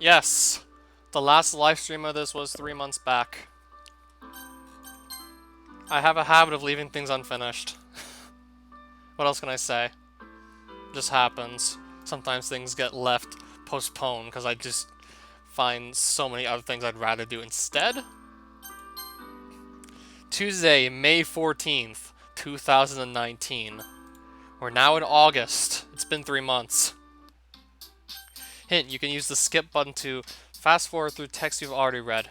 Yes, the last live stream of this was 3 months back. I have a habit of leaving things unfinished. What else can I say? Just happens. Sometimes things get left postponed because I just find so many other things I'd rather do instead. Tuesday, May 14th, 2019. We're now in August. It's been 3 months. Hint, you can use the skip button to fast forward through text you've already read.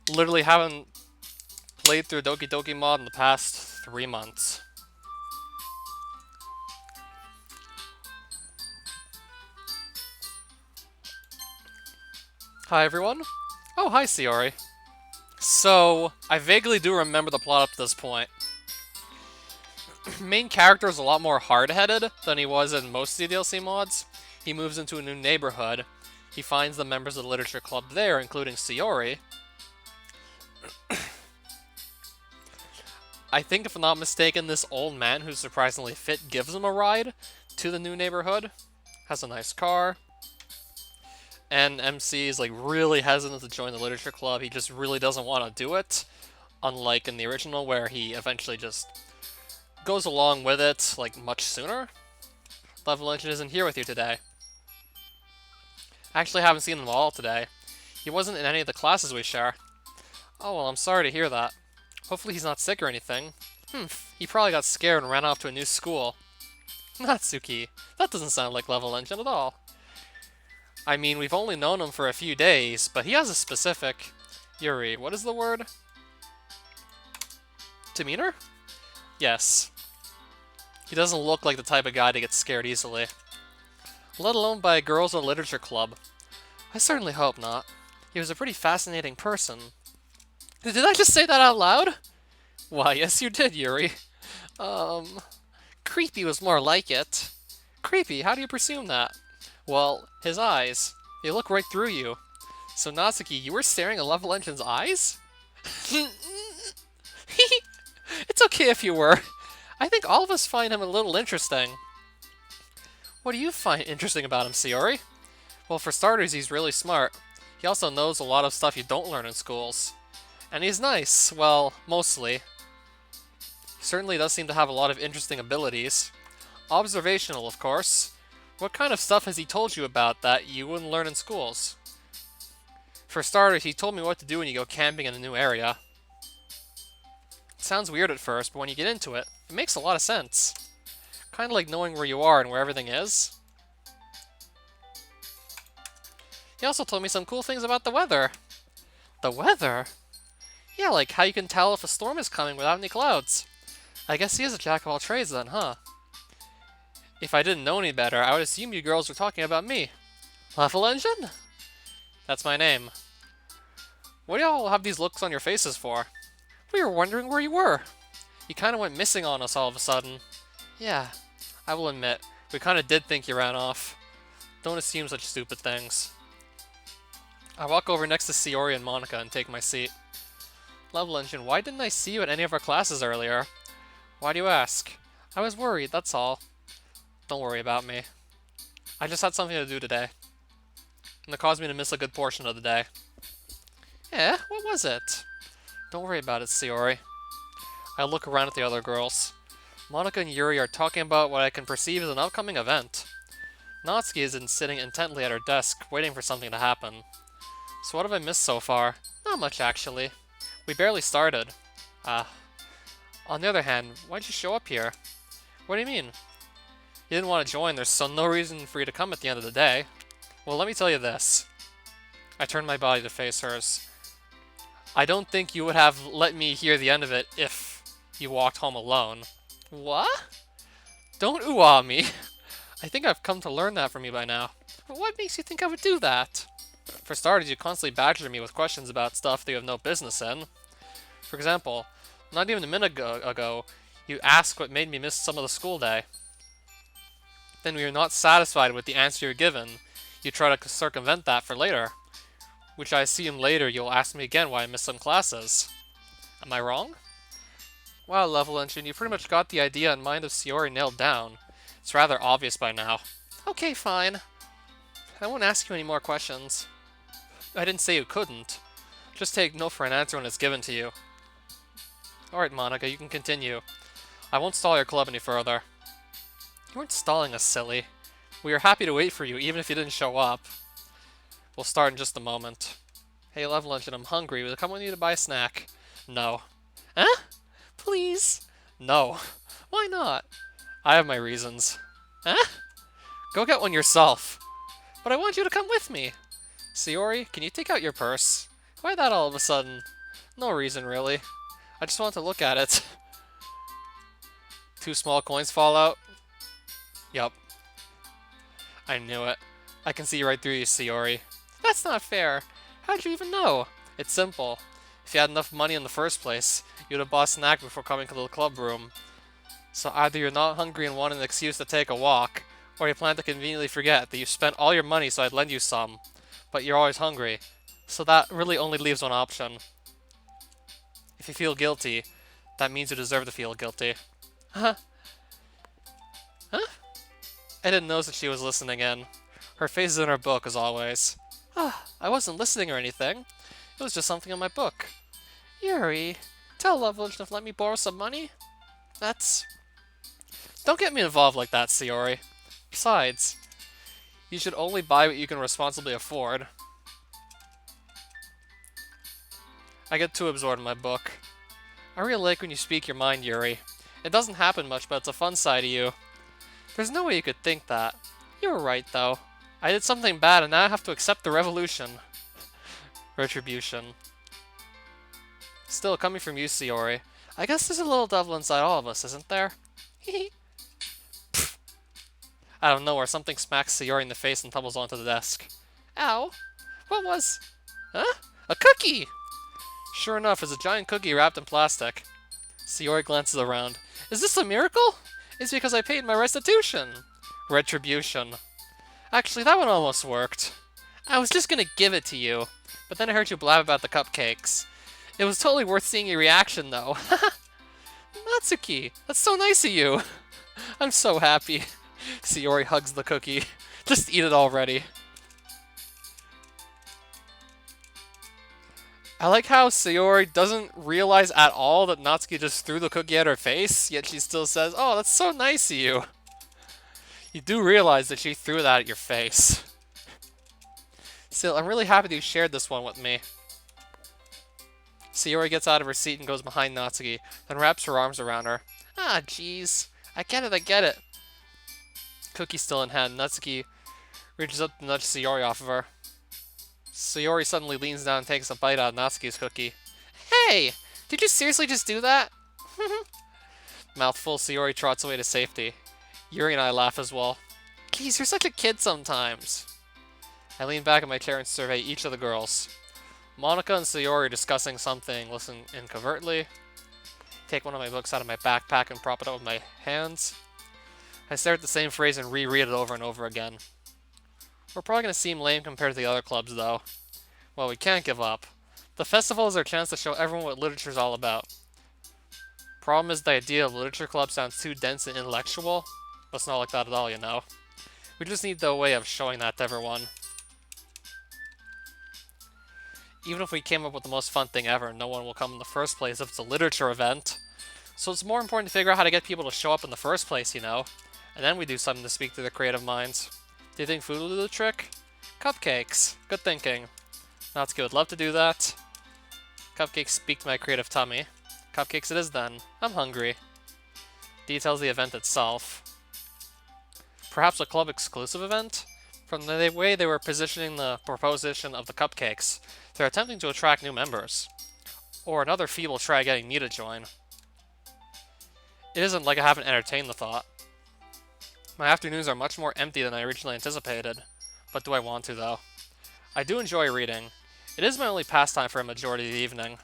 Literally haven't played through Doki Doki mod in the past 3 months. Hi everyone. Oh, hi Siori. So, I vaguely do remember the plot up to this point. Main character is a lot more hard-headed than he was in most DDLC mods. He moves into a new neighborhood. He finds the members of the literature club there, including Siori. I think, if I'm not mistaken, this old man who's surprisingly fit gives him a ride to the new neighborhood. Has a nice car. And MC is like really hesitant to join the literature club. He just really doesn't want to do it. Unlike in the original, where he eventually just goes along with it, like, much sooner. Level Legend isn't here with you today. I actually haven't seen him at all today. He wasn't in any of the classes we share. Oh, well, I'm sorry to hear that. Hopefully he's not sick or anything. He probably got scared and ran off to a new school. Natsuki, that doesn't sound like Level Legend at all. I mean, we've only known him for a few days, but he has a specific... Yuri, what is the word? Demeanor? Yes. He doesn't look like the type of guy to get scared easily. Let alone by girls at a literature club. I certainly hope not. He was a pretty fascinating person. Did I just say that out loud? Why, yes you did, Yuri. Creepy was more like it. Creepy? How do you presume that? Well, his eyes. They look right through you. So Natsuki, you were staring at Level Engine's eyes? It's okay if you were. I think all of us find him a little interesting. What do you find interesting about him, Siori? Well, for starters, he's really smart. He also knows a lot of stuff you don't learn in schools. And he's nice. Well, mostly. He certainly does seem to have a lot of interesting abilities. Observational, of course. What kind of stuff has he told you about that you wouldn't learn in schools? For starters, he told me what to do when you go camping in a new area. It sounds weird at first, but when you get into it, it makes a lot of sense. Kind of like knowing where you are and where everything is. He also told me some cool things about the weather. The weather? Yeah, like how you can tell if a storm is coming without any clouds. I guess he is a jack of all trades then, huh? If I didn't know any better, I would assume you girls were talking about me. Level Engine? That's my name. What do y'all have these looks on your faces for? We were wondering where you were. You kinda went missing on us all of a sudden. Yeah, I will admit, we kinda did think you ran off. Don't assume such stupid things. I walk over next to Siori and Monica and take my seat. Level Engine, why didn't I see you at any of our classes earlier? Why do you ask? I was worried, that's all. Don't worry about me. I just had something to do today. And it caused me to miss a good portion of the day. Eh, what was it? Don't worry about it, Siori. I look around at the other girls. Monica and Yuri are talking about what I can perceive as an upcoming event. Natsuki is sitting intently at her desk, waiting for something to happen. So what have I missed so far? Not much, actually. We barely started. On the other hand, why'd you show up here? What do you mean? You didn't want to join, there's so no reason for you to come at the end of the day. Well, let me tell you this. I turned my body to face hers. I don't think you would have let me hear the end of it if you walked home alone. What? Don't ooh-ah me. I think I've come to learn that from you by now. But what makes you think I would do that? For starters, you constantly badger me with questions about stuff that you have no business in. For example, not even a minute ago, you asked what made me miss some of the school day. Then when you're not satisfied with the answer you're given, you try to circumvent that for later. Which I assume later you'll ask me again why I missed some classes. Am I wrong? Wow, Level Engine, you pretty much got the idea and mind of Siori nailed down. It's rather obvious by now. Okay, fine. I won't ask you any more questions. I didn't say you couldn't. Just take no for an answer when it's given to you. Alright, Monica, you can continue. I won't stall your club any further. You weren't stalling us, silly. We are happy to wait for you, even if you didn't show up. We'll start in just a moment. Hey, Level Legend, I'm hungry. Will you come with you to buy a snack? No. Huh? Please? No. Why not? I have my reasons. Huh? Go get one yourself. But I want you to come with me. Sayori, can you take out your purse? Why that all of a sudden? No reason, really. I just want to look at it. 2 small coins fall out? Yup. I knew it. I can see right through you, Sayori. That's not fair. How'd you even know? It's simple. If you had enough money in the first place, you'd have bought a snack before coming to the club room. So either you're not hungry and want an excuse to take a walk, or you plan to conveniently forget that you spent all your money so I'd lend you some. But you're always hungry. So that really only leaves one option. If you feel guilty, that means you deserve to feel guilty. Huh? Huh? I didn't notice that she was listening in. Her face is in her book, as always. Ah, I wasn't listening or anything. It was just something in my book. Yuri, tell Level Legend to let me borrow some money. That's... Don't get me involved like that, Sayori. Besides, you should only buy what you can responsibly afford. I get too absorbed in my book. I really like when you speak your mind, Yuri. It doesn't happen much, but it's a fun side of you. There's no way you could think that. You were right, though. I did something bad, and now I have to accept the revolution. Retribution. Still, coming from you, Sayori, I guess there's a little devil inside all of us, isn't there? Hehe. Out of nowhere, something smacks Sayori in the face and tumbles onto the desk. Ow! What was... Huh? A cookie! Sure enough, it's a giant cookie wrapped in plastic. Sayori glances around. Is this a miracle? It's because I paid my restitution. Retribution. Actually, that one almost worked. I was just gonna give it to you, but then I heard you blab about the cupcakes. It was totally worth seeing your reaction, though. Natsuki, that's so nice of you. I'm so happy. Sayori hugs the cookie. Just eat it already. I like how Sayori doesn't realize at all that Natsuki just threw the cookie at her face, yet she still says, oh, that's so nice of you. You do realize that she threw that at your face. Still, I'm really happy that you shared this one with me. Sayori gets out of her seat and goes behind Natsuki, then wraps her arms around her. Ah, jeez. I get it. Cookie still in hand, Natsuki reaches up to nudge Sayori off of her. Sayori suddenly leans down and takes a bite out of Natsuki's cookie. Hey! Did you seriously just do that? Mouthful, Sayori trots away to safety. Yuri and I laugh as well. Geez, you're such a kid sometimes. I lean back in my chair and survey each of the girls. Monica and Sayori are discussing something, listen in covertly. Take one of my books out of my backpack and prop it up with my hands. I stare at the same phrase and reread it over and over again. We're probably going to seem lame compared to the other clubs, though. Well, we can't give up. The festival is our chance to show everyone what literature's all about. Problem is, the idea of literature club sounds too dense and intellectual, but it's not like that at all, you know. We just need the way of showing that to everyone. Even if we came up with the most fun thing ever, no one will come in the first place if it's a literature event. So it's more important to figure out how to get people to show up in the first place, you know. And then we do something to speak to their creative minds. Do you think food will do the trick? Cupcakes. Good thinking. Natsuki would love to do that. Cupcakes speak to my creative tummy. Cupcakes it is then. I'm hungry. Details the event itself. Perhaps a club-exclusive event? From the way they were positioning the proposition of the cupcakes, they're attempting to attract new members. Or another feeble try getting me to join. It isn't like I haven't entertained the thought. My afternoons are much more empty than I originally anticipated. But do I want to, though? I do enjoy reading. It is my only pastime for a majority of the evening.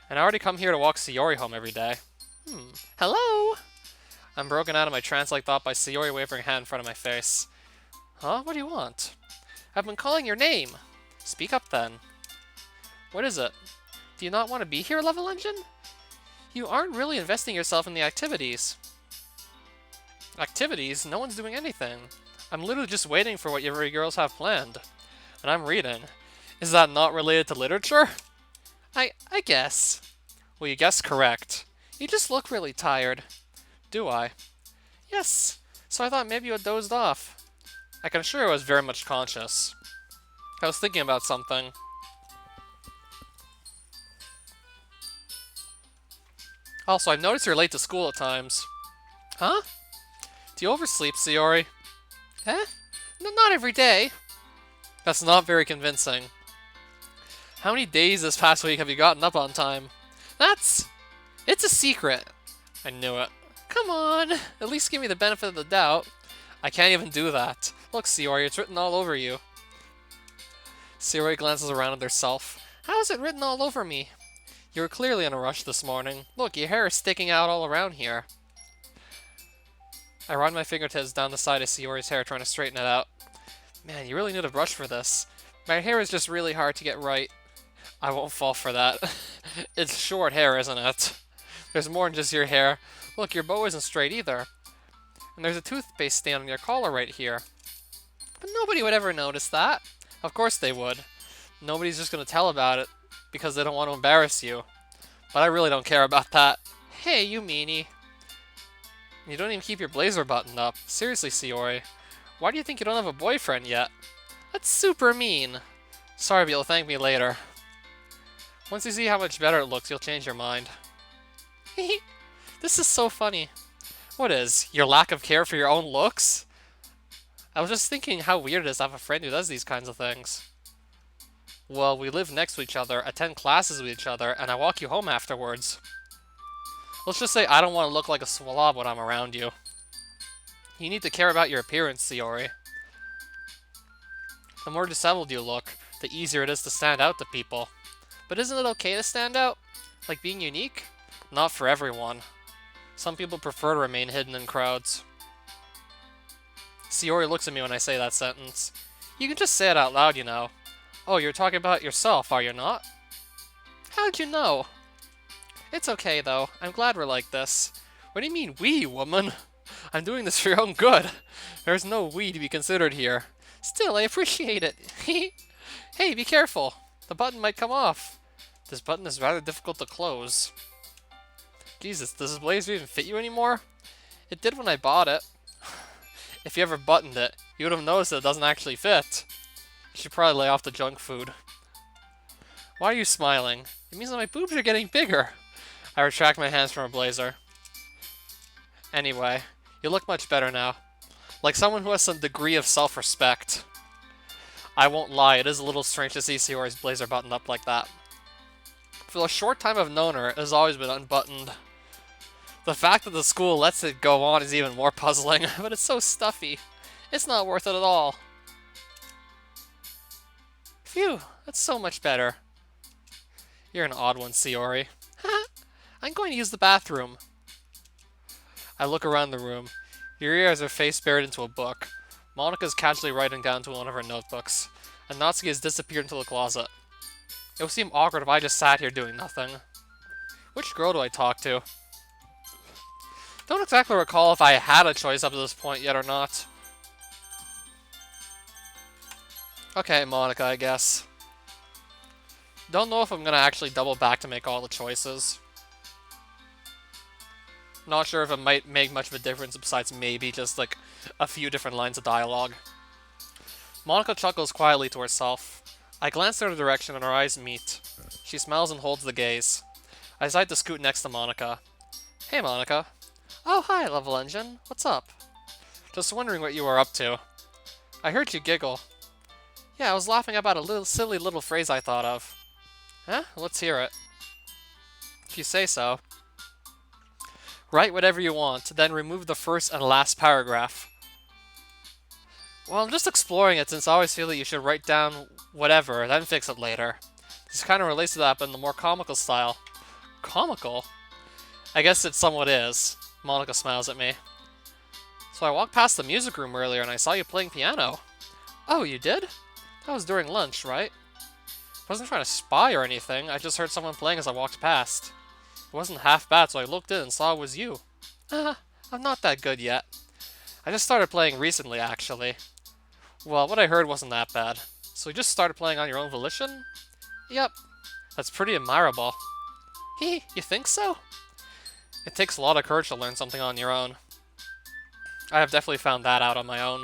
And I already come here to walk Sayori home every day. Hello? I'm broken out of my trance-like thought by Sayori waving her hand in front of my face. Huh? What do you want? I've been calling your name. Speak up, then. What is it? Do you not want to be here, Level Engine? You aren't really investing yourself in the activities. Activities? No one's doing anything. I'm literally just waiting for whatever you girls have planned. And I'm reading. Is that not related to literature? I guess. Well, you guessed correct. You just look really tired. Do I? Yes. So I thought maybe you had dozed off. I can assure you I was very much conscious. I was thinking about something. Also, I've noticed you're late to school at times. Huh? Do you oversleep, Sayori? Eh? Not every day. That's not very convincing. How many days this past week have you gotten up on time? It's a secret. I knew it. Come on, at least give me the benefit of the doubt. I can't even do that. Look, Sayori, it's written all over you. Sayori glances around at herself. How is it written all over me? You were clearly in a rush this morning. Look, your hair is sticking out all around here. I run my fingertips down the side of Sayori's hair, trying to straighten it out. Man, you really need a brush for this. My hair is just really hard to get right. I won't fall for that. It's short hair, isn't it? There's more than just your hair. Look, your bow isn't straight either. And there's a toothpaste stain on your collar right here. But nobody would ever notice that. Of course they would. Nobody's just going to tell about it because they don't want to embarrass you. But I really don't care about that. Hey, you meanie. You don't even keep your blazer buttoned up. Seriously, Sayori. Why do you think you don't have a boyfriend yet? That's super mean. Sorry, but you'll thank me later. Once you see how much better it looks, you'll change your mind. This is so funny. What is? Your lack of care for your own looks? I was just thinking how weird it is to have a friend who does these kinds of things. Well, we live next to each other, attend classes with each other, and I walk you home afterwards. Let's just say I don't want to look like a slob when I'm around you. You need to care about your appearance, Sayori. The more disheveled you look, the easier it is to stand out to people. But isn't it okay to stand out? Like being unique? Not for everyone. Some people prefer to remain hidden in crowds. Sayori looks at me when I say that sentence. You can just say it out loud, you know. Oh, you're talking about yourself, are you not? How'd you know? It's okay, though. I'm glad we're like this. What do you mean, we, woman? I'm doing this for your own good. There's no we to be considered here. Still, I appreciate it. Hey, be careful. The button might come off. This button is rather difficult to close. Jesus, does this blazer even fit you anymore? It did when I bought it. If you ever buttoned it, you would have noticed that it doesn't actually fit. You should probably lay off the junk food. Why are you smiling? It means that my boobs are getting bigger. I retract my hands from her blazer. Anyway, you look much better now. Like someone who has some degree of self-respect. I won't lie, it is a little strange to see Sayori's blazer buttoned up like that. For the short time I've known her, it has always been unbuttoned. The fact that the school lets it go on is even more puzzling, but it's so stuffy. It's not worth it at all. Phew, that's so much better. You're an odd one, Sayori. I'm going to use the bathroom. I look around the room. Yuri has her face buried into a book. Monika's casually writing down to one of her notebooks. And Natsuki has disappeared into the closet. It would seem awkward if I just sat here doing nothing. Which girl do I talk to? Don't exactly recall if I had a choice up to this point yet or not. Okay, Monika, I guess. Don't know if I'm gonna actually double back to make all the choices. Not sure if it might make much of a difference besides maybe just like a few different lines of dialogue. Monika chuckles quietly to herself. I glance in her direction and our eyes meet. She smiles and holds the gaze. I decide to scoot next to Monika. Hey, Monika. Oh, hi, Level Engine. What's up? Just wondering what you were up to. I heard you giggle. Yeah, I was laughing about a silly little phrase I thought of. Huh? Let's hear it. If you say so. Write whatever you want, then remove the first and last paragraph. Well, I'm just exploring it since I always feel that you should write down whatever, then fix it later. This kind of relates to that, but in the more comical style. Comical? I guess it somewhat is. Monika smiles at me. So I walked past the music room earlier and I saw you playing piano. Oh, you did? That was during lunch, right? I wasn't trying to spy or anything, I just heard someone playing as I walked past. It wasn't half bad, so I looked in and saw it was you. I'm not that good yet. I just started playing recently, actually. Well, what I heard wasn't that bad. So you just started playing on your own volition? Yep. That's pretty admirable. Hee, you think so? It takes a lot of courage to learn something on your own. I have definitely found that out on my own.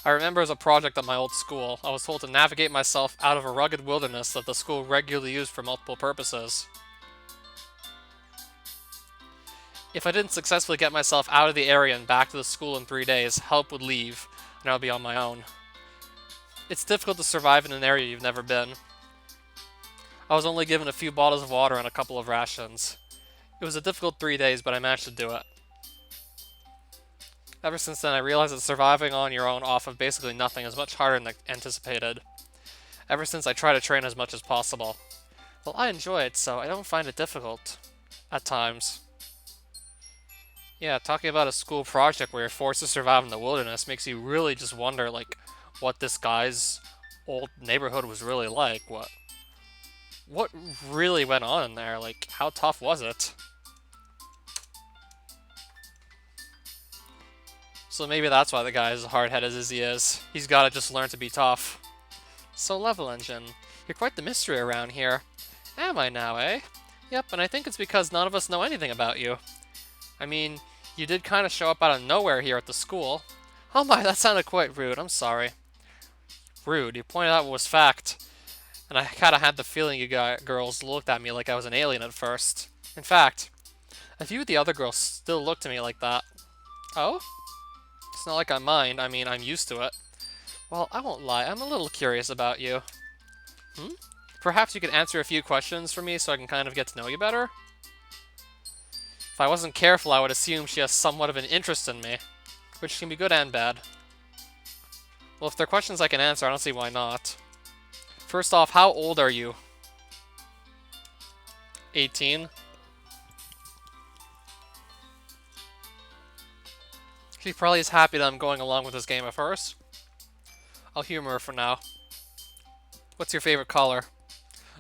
I remember as a project at my old school, I was told to navigate myself out of a rugged wilderness that the school regularly used for multiple purposes. If I didn't successfully get myself out of the area and back to the school in 3 days, help would leave, and I would be on my own. It's difficult to survive in an area you've never been. I was only given a few bottles of water and a couple of rations. It was a difficult 3 days, but I managed to do it. Ever since then, I realized that surviving on your own off of basically nothing is much harder than anticipated. Ever since, I try to train as much as possible. Well, I enjoy it, so I don't find it difficult. At times. Yeah, talking about a school project where you're forced to survive in the wilderness makes you really just wonder, like, what this guy's old neighborhood was really like. What really went on in there? Like, how tough was it? So maybe that's why the guy is as hard-headed as he is. He's gotta just learn to be tough. So, Level Engine, you're quite the mystery around here. Am I now, eh? Yep, and I think it's because none of us know anything about you. I mean, you did kind of show up out of nowhere here at the school. Oh my, that sounded quite rude, I'm sorry. Rude, you pointed out what was fact. And I kind of had the feeling you girls looked at me like I was an alien at first. In fact, a few of the other girls still looked at me like that. Oh? It's not like I mind, I mean, I'm used to it. Well, I won't lie, I'm a little curious about you. Perhaps you could answer a few questions for me so I can kind of get to know you better? If I wasn't careful, I would assume she has somewhat of an interest in me, which can be good and bad. Well, if they're questions I can answer, I don't see why not. First off, how old are you? 18? She probably is happy that I'm going along with this game at first. I'll humor her for now. What's your favorite color?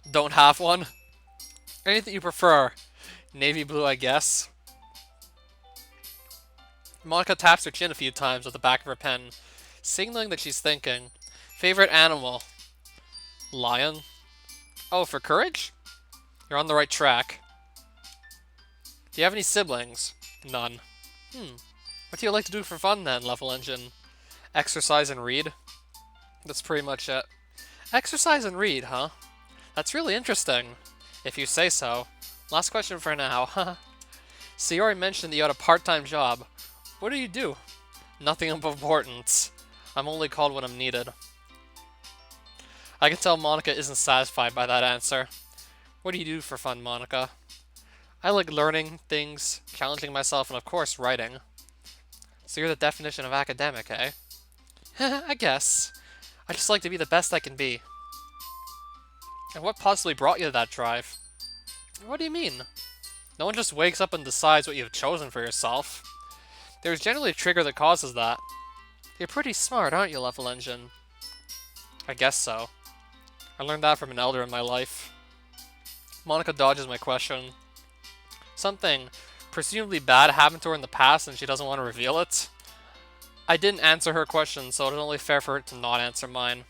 Don't have one? Anything you prefer? Navy blue, I guess. Monica taps her chin a few times with the back of her pen, signaling that she's thinking. Favorite animal? Lion. Oh, for courage? You're on the right track. Do you have any siblings? None. What do you like to do for fun then, Level Engine? Exercise and read? That's pretty much it. Exercise and read, huh? That's really interesting. If you say so. Last question for now. So you already mentioned that you had a part-time job. What do you do? Nothing of importance. I'm only called when I'm needed. I can tell Monica isn't satisfied by that answer. What do you do for fun, Monica? I like learning things, challenging myself, and of course, writing. So you're the definition of academic, eh? I guess. I just like to be the best I can be. And what possibly brought you to that drive? What do you mean? No one just wakes up and decides what you've chosen for yourself. There's generally a trigger that causes that. You're pretty smart, aren't you, Level Engine? I guess so. I learned that from an elder in my life. Monica dodges my question. Something presumably bad happened to her in the past and she doesn't want to reveal it. I didn't answer her question, so it is only fair for her to not answer mine.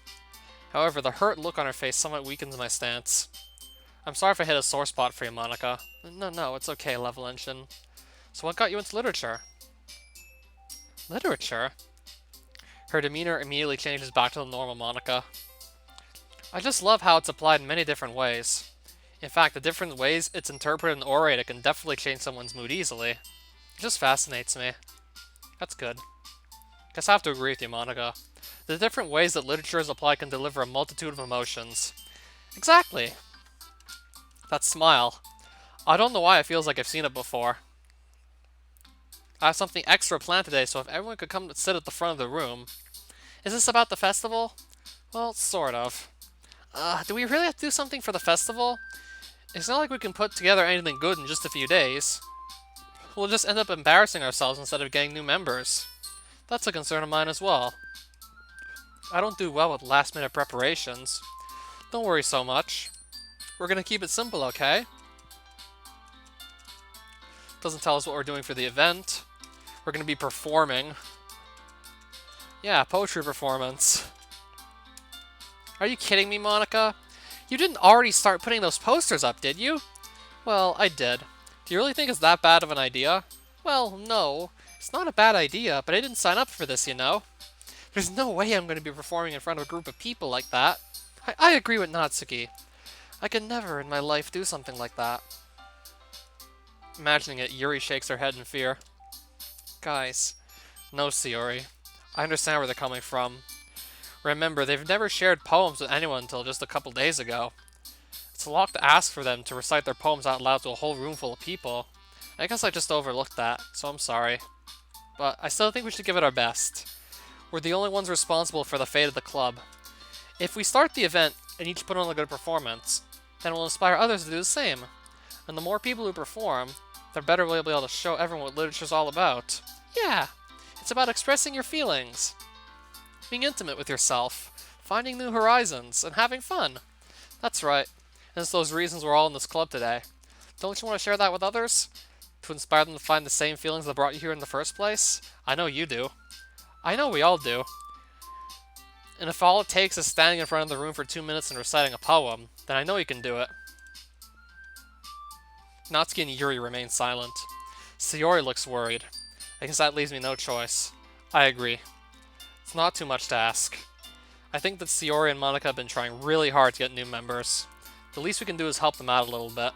However, the hurt look on her face somewhat weakens my stance. I'm sorry if I hit a sore spot for you, Monica. No, it's okay, Level Engine. So what got you into literature? Literature? Her demeanor immediately changes back to the normal Monica. I just love how it's applied in many different ways. In fact, the different ways it's interpreted and orated can definitely change someone's mood easily. It just fascinates me. That's good. Guess I have to agree with you, Monica. The different ways that literature is applied can deliver a multitude of emotions. Exactly! That smile. I don't know why it feels like I've seen it before. I have something extra planned today, so if everyone could come sit at the front of the room. Is this about the festival? Well, sort of. Do we really have to do something for the festival? It's not like we can put together anything good in just a few days. We'll just end up embarrassing ourselves instead of getting new members. That's a concern of mine as well. I don't do well with last-minute preparations. Don't worry so much. We're gonna keep it simple, okay? Doesn't tell us what we're doing for the event. We're gonna be performing. Yeah, poetry performance. Are you kidding me, Monica? You didn't already start putting those posters up, did you? Well, I did. Do you really think it's that bad of an idea? Well, no. It's not a bad idea, but I didn't sign up for this, you know? There's no way I'm going to be performing in front of a group of people like that. I agree with Natsuki. I could never in my life do something like that. Imagining it, Yuri shakes her head in fear. Guys. No, Sayori. I understand where they're coming from. Remember, they've never shared poems with anyone until just a couple days ago. It's a lot to ask for them to recite their poems out loud to a whole room full of people. I guess I just overlooked that, so I'm sorry. But I still think we should give it our best. We're the only ones responsible for the fate of the club. If we start the event and each put on a good performance, then we'll inspire others to do the same. And the more people who perform, the better we'll be able to show everyone what literature's all about. Yeah, it's about expressing your feelings, being intimate with yourself, finding new horizons, and having fun. That's right. And it's those reasons we're all in this club today. Don't you want to share that with others? To inspire them to find the same feelings that brought you here in the first place? I know you do. I know we all do. And if all it takes is standing in front of the room for 2 minutes and reciting a poem, then I know you can do it. Natsuki and Yuri remain silent. Sayori looks worried. I guess that leaves me no choice. I agree. It's not too much to ask. I think that Sayori and Monica have been trying really hard to get new members. The least we can do is help them out a little bit.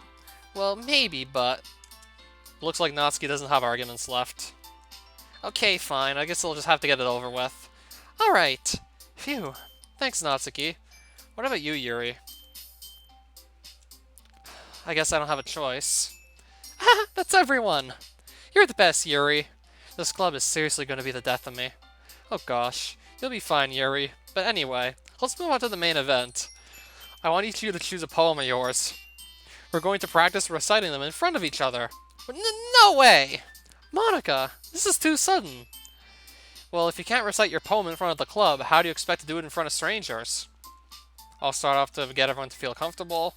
Well, maybe, but... Looks like Natsuki doesn't have arguments left. Okay, fine. I guess I'll just have to get it over with. Alright. Phew. Thanks, Natsuki. What about you, Yuri? I guess I don't have a choice. Ha! That's everyone! You're the best, Yuri. This club is seriously going to be the death of me. Oh gosh. You'll be fine, Yuri. But anyway, let's move on to the main event. I want each of you to choose a poem of yours. We're going to practice reciting them in front of each other. No way! Monica, this is too sudden. Well, if you can't recite your poem in front of the club, how do you expect to do it in front of strangers? I'll start off to get everyone to feel comfortable.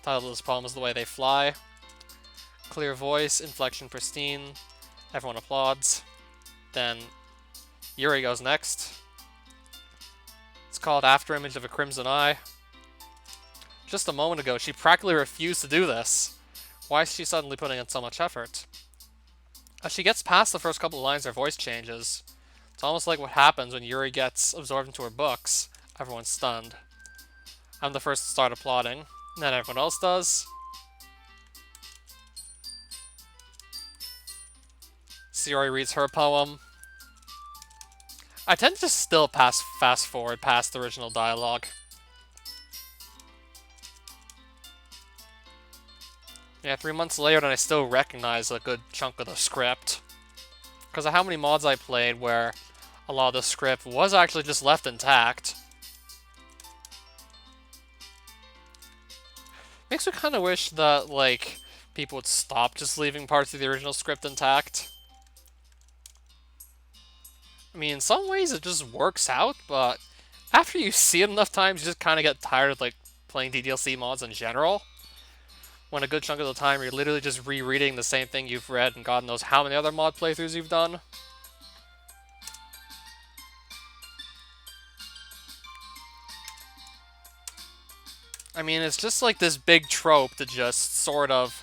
Title of this poem is The Way They Fly. Clear voice, inflection pristine. Everyone applauds. Then Yuri goes next. It's called Afterimage of a Crimson Eye. Just a moment ago, she practically refused to do this. Why is she suddenly putting in so much effort? As she gets past the first couple of lines, her voice changes. It's almost like what happens when Yuri gets absorbed into her books. Everyone's stunned. I'm the first to start applauding, and then everyone else does. Sayori reads her poem. I tend to just still fast forward past the original dialogue. Yeah, 3 months later, and I still recognize a good chunk of the script. Because of how many mods I played where a lot of the script was actually just left intact. Makes me kind of wish that, like, people would stop just leaving parts of the original script intact. I mean, in some ways it just works out, but after you see it enough times, you just kind of get tired of, like, playing DDLC mods in general. When a good chunk of the time you're literally just rereading the same thing you've read and God knows how many other mod playthroughs you've done. I mean, it's just like this big trope to just sort of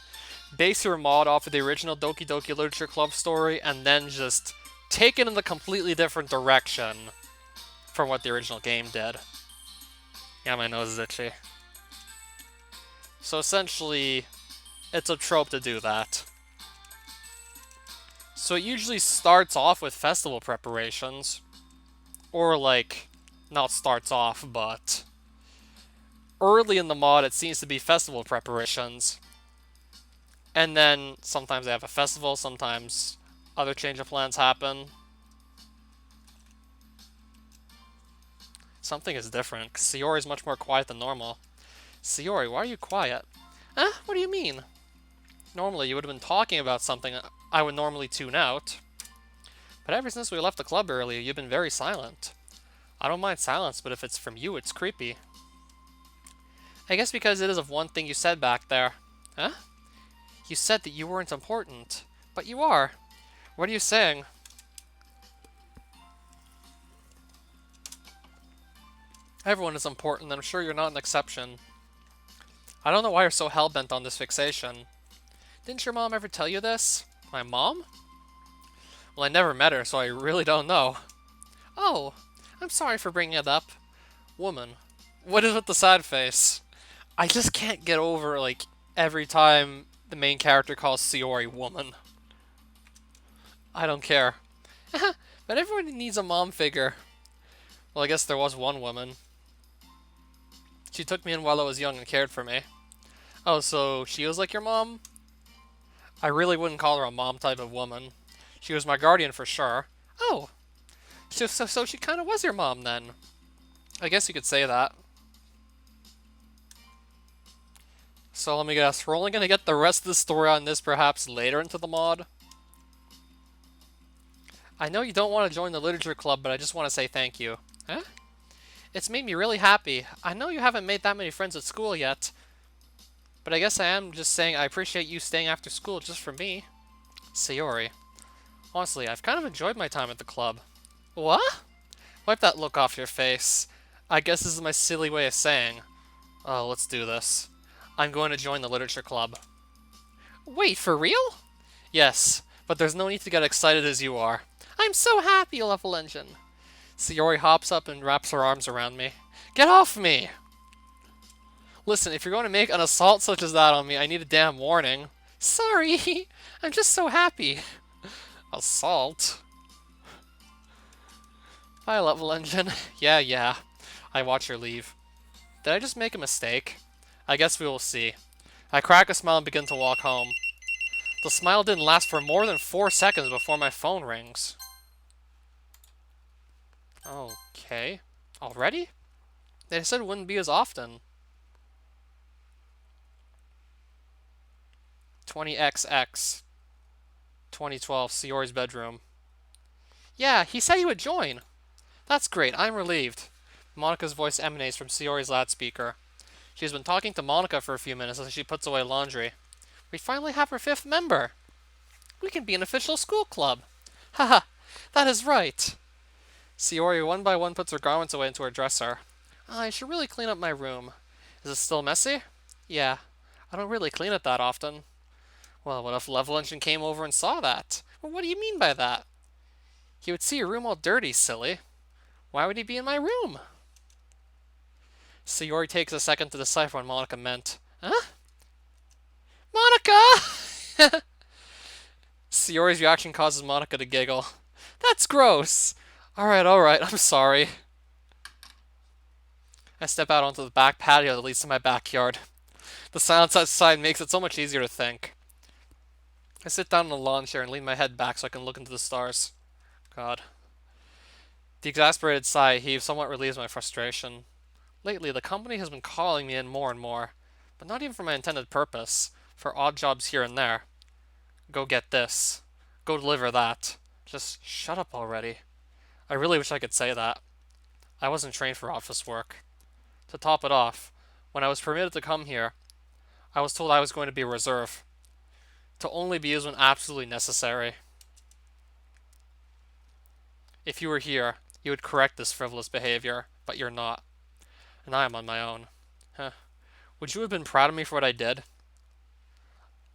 base your mod off of the original Doki Doki Literature Club story and then just take it in a completely different direction from what the original game did. Yeah, my nose is itchy. So essentially, it's a trope to do that. So it usually starts off with festival preparations. Or like, not starts off, but early in the mod it seems to be festival preparations. And then sometimes they have a festival, sometimes other change of plans happen. Something is different, because Sayori is much more quiet than normal. Sayori, why are you quiet? Huh? What do you mean? Normally, you would have been talking about something I would normally tune out. But ever since we left the club earlier, you've been very silent. I don't mind silence, but if it's from you, it's creepy. I guess because it is of one thing you said back there. Huh? You said that you weren't important. But you are. What are you saying? Everyone is important, and I'm sure you're not an exception. I don't know why you're so hell-bent on this fixation. Didn't your mom ever tell you this? My mom? Well, I never met her, so I really don't know. Oh, I'm sorry for bringing it up. Woman. What is with the sad face? I just can't get over, like, every time the main character calls Sayori woman. I don't care. But everyone needs a mom figure. Well, I guess there was one woman. She took me in while I was young and cared for me. Oh, so she was like your mom? I really wouldn't call her a mom type of woman. She was my guardian for sure. Oh, so she kind of was your mom then. I guess you could say that. So let me guess, we're only going to get the rest of the story on this perhaps later into the mod? I know you don't want to join the literature club, but I just want to say thank you. Huh? It's made me really happy. I know you haven't made that many friends at school yet, but I guess I am just saying I appreciate you staying after school just for me. Sayori. Honestly, I've kind of enjoyed my time at the club. What? Wipe that look off your face. I guess this is my silly way of saying, oh, let's do this. I'm going to join the literature club. Wait, for real? Yes, but there's no need to get excited as you are. I'm so happy, Level Engine. Sayori hops up and wraps her arms around me. Get off me! Listen, if you're going to make an assault such as that on me, I need a damn warning. Sorry, I'm just so happy. Assault? Bye, Level Engine. Yeah. I watch her leave. Did I just make a mistake? I guess we will see. I crack a smile and begin to walk home. The smile didn't last for more than 4 seconds before my phone rings. Okay. Already? They said it wouldn't be as often. 20XX. 2012, Sayori's bedroom. Yeah, he said he would join. That's great, I'm relieved. Monika's voice emanates from Sayori's loudspeaker. She's been talking to Monika for a few minutes as she puts away laundry. We finally have our 5th member. We can be an official school club. Haha, that is right. Sayori one by one puts her garments away into her dresser. I should really clean up my room. Is it still messy? Yeah, I don't really clean it that often. Well, what if Level Engine came over and saw that? Well, what do you mean by that? He would see your room all dirty, silly. Why would he be in my room? Sayori takes a second to decipher what Monika meant. Huh? Monika! Sayori's reaction causes Monika to giggle. That's gross! Alright, I'm sorry. I step out onto the back patio that leads to my backyard. The silence outside makes it so much easier to think. I sit down in a lawn chair and lean my head back so I can look into the stars. God. The exasperated sigh heaves somewhat relieves my frustration. Lately, the company has been calling me in more and more, but not even for my intended purpose, for odd jobs here and there. Go get this. Go deliver that. Just shut up already. I really wish I could say that. I wasn't trained for office work. To top it off, when I was permitted to come here, I was told I was going to be a reserve, to only be used when absolutely necessary. If you were here, you would correct this frivolous behavior, but you're not. And I am on my own. Huh. Would you have been proud of me for what I did?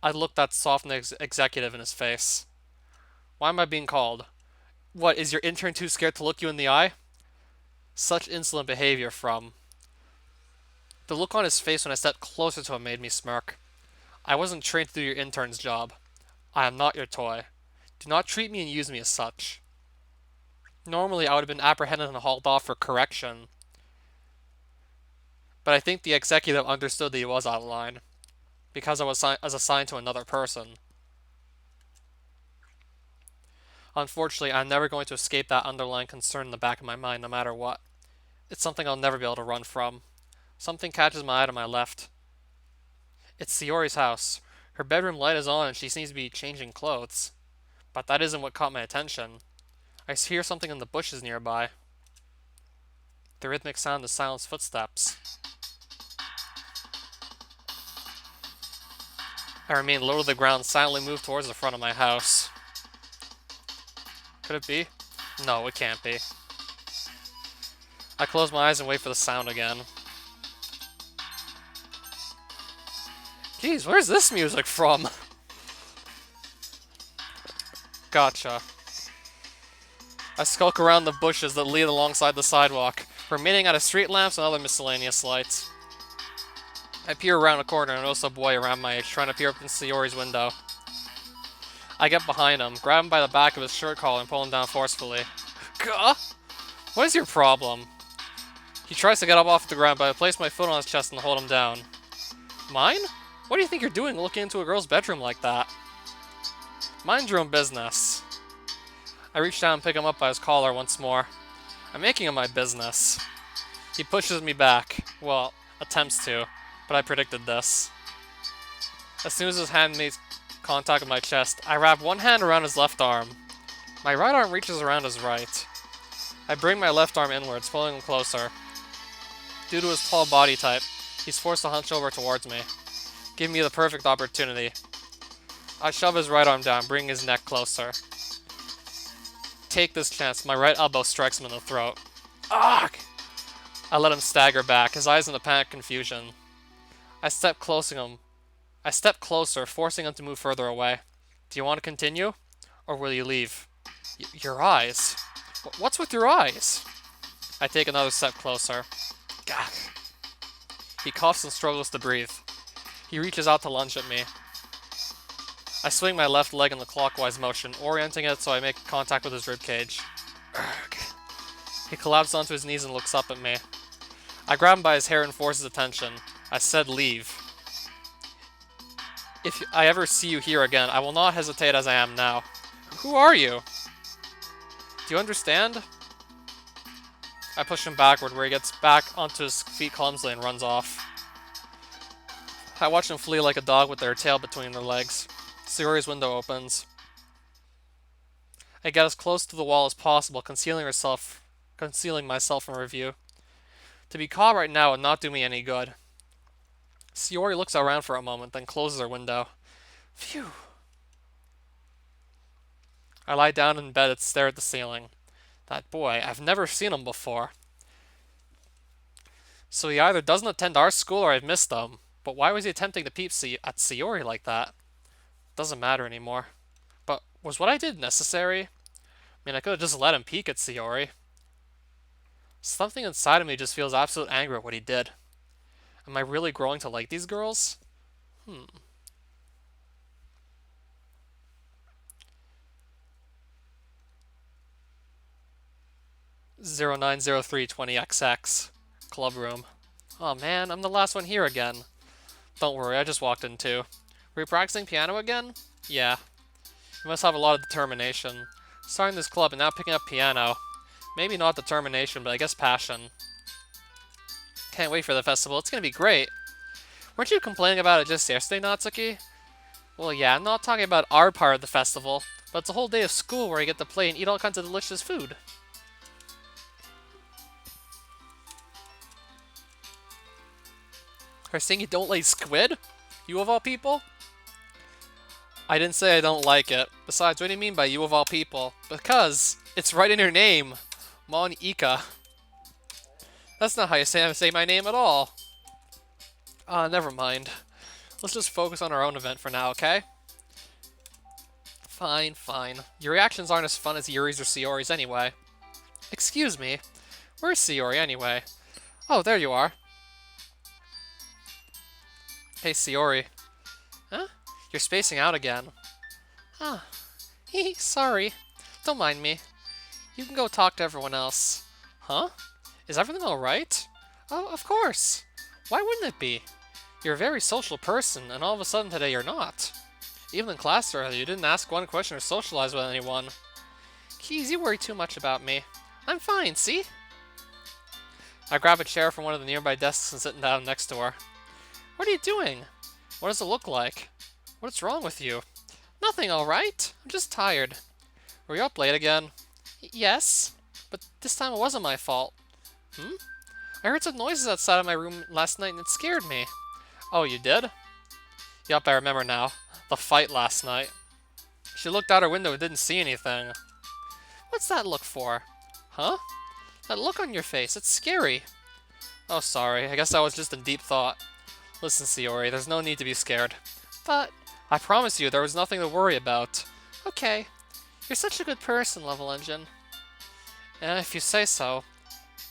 I looked that soft executive in his face. Why am I being called? What, is your intern too scared to look you in the eye? Such insolent behavior from... The look on his face when I stepped closer to him made me smirk. I wasn't trained to do your intern's job. I am not your toy. Do not treat me and use me as such. Normally, I would have been apprehended and hauled off for correction. But I think the executive understood that he was out of line, because I was assigned to another person. Unfortunately, I'm never going to escape that underlying concern in the back of my mind, no matter what. It's something I'll never be able to run from. Something catches my eye to my left. It's Sayori's house. Her bedroom light is on and she seems to be changing clothes. But that isn't what caught my attention. I hear something in the bushes nearby. The rhythmic sound of Silent's footsteps. I remain low to the ground, silently move towards the front of my house. Could it be? No, it can't be. I close my eyes and wait for the sound again. Jeez, where's this music from? Gotcha. I skulk around the bushes that lead alongside the sidewalk, remaining out of street lamps and other miscellaneous lights. I peer around a corner and notice a boy around my age trying to peer up in Sayori's window. I get behind him, grab him by the back of his shirt collar and pull him down forcefully. Gah! What is your problem? He tries to get up off the ground, but I place my foot on his chest and hold him down. Mine? What do you think you're doing looking into a girl's bedroom like that? Mind your own business. I reach down and pick him up by his collar once more. I'm making it my business. He pushes me back. Well, attempts to, but I predicted this. As soon as his hand makes contact with my chest, I wrap one hand around his left arm. My right arm reaches around his right. I bring my left arm inwards, pulling him closer. Due to his tall body type, he's forced to hunch over towards me, giving me the perfect opportunity. I shove his right arm down, bringing his neck closer. Take this chance. My right elbow strikes him in the throat. Ugh! I let him stagger back, his eyes in a panic confusion. I step closer, forcing him to move further away. Do you want to continue? Or will you leave? Your eyes? What's with your eyes? I take another step closer. Gah. He coughs and struggles to breathe. He reaches out to lunge at me. I swing my left leg in the clockwise motion, orienting it so I make contact with his ribcage. He collapses onto his knees and looks up at me. I grab him by his hair and force his attention. I said leave. If I ever see you here again, I will not hesitate as I am now. Who are you? Do you understand? I push him backward where he gets back onto his feet clumsily and runs off. I watch him flee like a dog with their tail between their legs. Sayori's window opens. I get as close to the wall as possible, concealing myself from review. To be caught right now would not do me any good. Sayori looks around for a moment, then closes her window. Phew. I lie down in bed and stare at the ceiling. That boy, I've never seen him before. So he either doesn't attend our school or I've missed him. But why was he attempting to peep at Sayori like that? Doesn't matter anymore. But was what I did necessary? I mean, I could have just let him peek at Sayori. Something inside of me just feels absolute anger at what he did. Am I really growing to like these girls? 090320XX. Club room. Oh man, I'm the last one here again. Don't worry, I just walked in too. Were you practicing piano again? Yeah. You must have a lot of determination. Starting this club and now picking up piano. Maybe not determination, but I guess passion. Can't wait for the festival, it's gonna be great. Weren't you complaining about it just yesterday, Natsuki? Well, yeah, I'm not talking about our part of the festival, but it's a whole day of school where you get to play and eat all kinds of delicious food. Are you saying you don't like squid? You of all people? I didn't say I don't like it. Besides, what do you mean by you of all people? Because it's right in your name. Mon Ika. That's not how you say my name at all. Never mind. Let's just focus on our own event for now, okay? Fine, fine. Your reactions aren't as fun as Yuri's or Sayori's anyway. Excuse me. Where's Sayori anyway? Oh, there you are. Hey, Sayori. Huh? You're spacing out again. Huh. Hee, sorry. Don't mind me. You can go talk to everyone else. Huh? Is everything alright? Oh, of course. Why wouldn't it be? You're a very social person, and all of a sudden today you're not. Even in class earlier, you didn't ask one question or socialize with anyone. Keys, you worry too much about me. I'm fine, see? I grab a chair from one of the nearby desks and sit down next to her. What are you doing? What does it look like? What's wrong with you? Nothing, alright? I'm just tired. Were you up late again? Yes, but this time it wasn't my fault. I heard some noises outside of my room last night and it scared me. Oh, you did? Yup, I remember now. The fight last night. She looked out her window and didn't see anything. What's that look for? Huh? That look on your face, it's scary. Oh, sorry. I guess I was just in deep thought. Listen, Sayori, there's no need to be scared. But I promise you, there was nothing to worry about. Okay. You're such a good person, Level Engine. If you say so.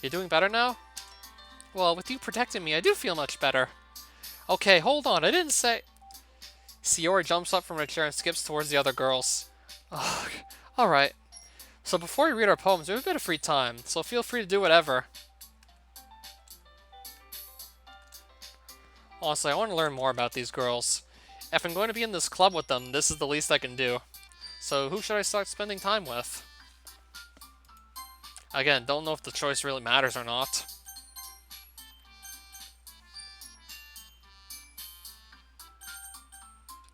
You doing better now? Well, with you protecting me, I do feel much better. Okay, hold on, I didn't say... Sayori jumps up from her chair and skips towards the other girls. Ugh, alright. So before we read our poems, we have a bit of free time, so feel free to do whatever. Honestly, I want to learn more about these girls. If I'm going to be in this club with them, this is the least I can do. So who should I start spending time with? Again, don't know if the choice really matters or not.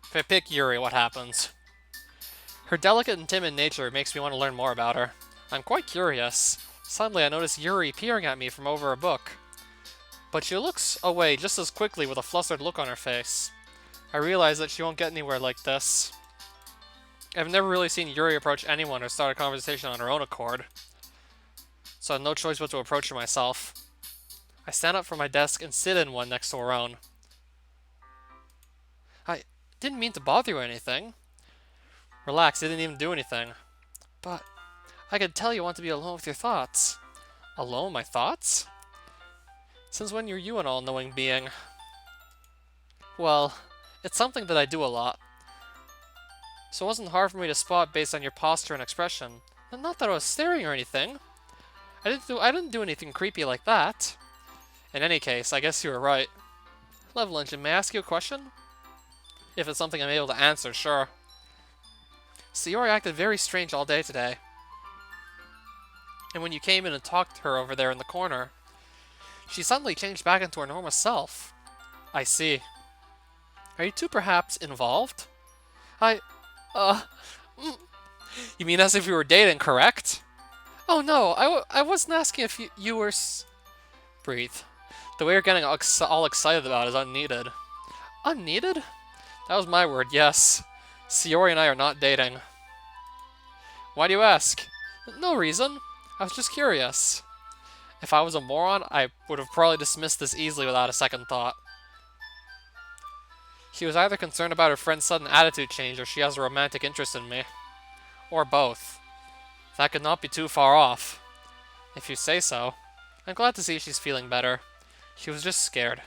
If I pick Yuri, what happens? Her delicate and timid nature makes me want to learn more about her. I'm quite curious. Suddenly I notice Yuri peering at me from over a book. But she looks away just as quickly with a flustered look on her face. I realize that she won't get anywhere like this. I've never really seen Yuri approach anyone or start a conversation on her own accord. So I have no choice but to approach her myself. I stand up from my desk and sit in one next to her own. I didn't mean to bother you or anything. Relax, I didn't even do anything. But I could tell you want to be alone with your thoughts. Alone with my thoughts? Since when you're you an all-knowing being? Well, it's something that I do a lot. So it wasn't hard for me to spot based on your posture and expression. And not that I was staring or anything. I didn't do anything creepy like that. In any case, I guess you were right. Level Engine, may I ask you a question? If it's something I'm able to answer, sure. Sayori acted very strange all day today. And when you came in and talked to her over there in the corner, she suddenly changed back into her normal self. I see. Are you two perhaps involved? You mean as if we were dating, correct? Oh no, I wasn't asking if you were Breathe. The way you're getting all excited about it is unneeded. Unneeded? That was my word, yes. Sayori and I are not dating. Why do you ask? No reason. I was just curious. If I was a moron, I would have probably dismissed this easily without a second thought. She was either concerned about her friend's sudden attitude change or she has a romantic interest in me. Or both. That could not be too far off. If you say so. I'm glad to see she's feeling better. She was just scared.